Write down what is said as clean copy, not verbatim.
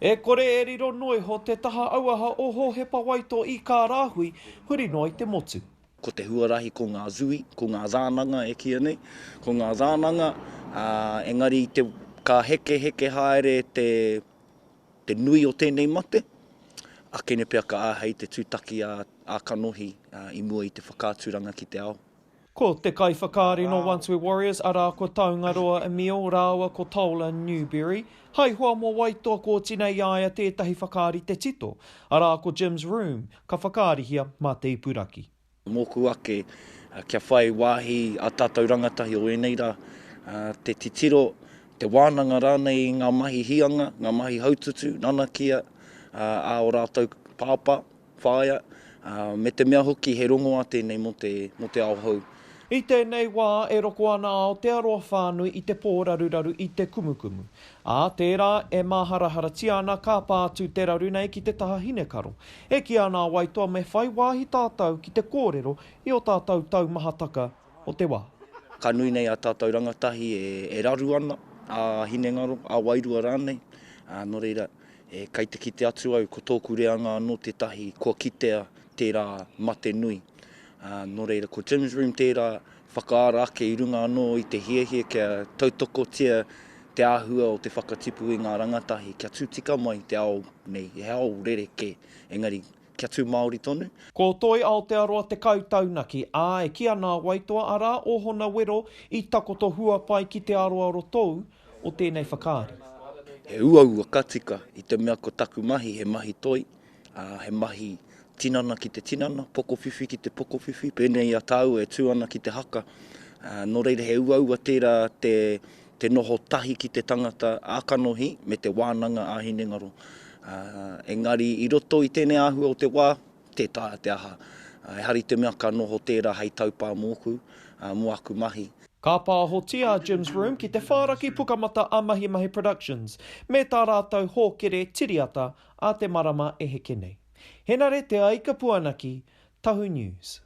E kore e riro noi ho te taha auaha o ho he pawaito i kā rāhui, huri noi te motu. Ko te huarahi ko ngā zui, ko ngā zānanga e kia nei. Ko ngā zānanga, engari ka heke haere te nui o tēnei mate, a kene pia ka āhei te tūtaki a kanohi i mua i te whakāturanga ki te ao. Ko te kai whakaari no Once We're Warriors, ara ko Taungaroa e Mio, rāua ko Taula Newberry. Hai hoa mō waitoa ko tinei aia tētahi whakaari te tito, ara ko Jim's Room, ka whakaarihia mā te ipuraki. Mōku ake, kia whai wāhi a tātou rangatahi o enei rā, te titiro, te wānanga rānei ngā mahi hianga, ngā mahi haututu, nanakia, a o rātou pāpā, whāia, me te mea hoki he rongo a tēnei mo te ao hou. I tēnei wā e roko ana o te aroa whānui i te pōraruraru i te kumukumu. A tērā e māharaharatia ana ka pātū te raru nei ki te taha hinekaro. E ki ana waitoa me whai wāhi tātou ki te kōrero i o tātou taumahataka o te wā. Ka nui nei a tātou rangatahi e raru ana a hinengaro, a wairua rānei. Nō reira, kei te kite atu au ko tōku reanga no te tahi kua kitea tērā mate nui. Nō reira, ko Jim's Room tērā whakaara ake i runga anō i te hiehie kia tautoko tia te āhua o te whakatipu i ngā rangatahi. Kia tūtika mai te ao nei, he ao rereke, engari kia tū Māori tonu. Ko toi Aotearoa te kautaunaki, e ki ana waitoa ara o hona wero i takoto huapai ki te aroaro tou o tēnei whakaari. He ua katika i te mea ko taku mahi, he mahi toi, he mahi tinana ki te tinana, pokowhiwhi ki te pokowhiwhi, pēnei a Tahu e tū ana ki te haka. Nō reira he ua tērā te noho tahi ki te tangata ākanohi me te wānanga a hinengaro. Engari i roto i tēnei āhua o te wā, te tāia te aha. E hari te mea ka noho tērā hei taupā mōku, mō aku mahi. Ka pāhotia Jim's Room ki te whāraki pukamata a Mahi Mahi Productions, me tā rātou hōkere tiriata a te marama e heke nei. Henare te aika puanaki, Tahu News.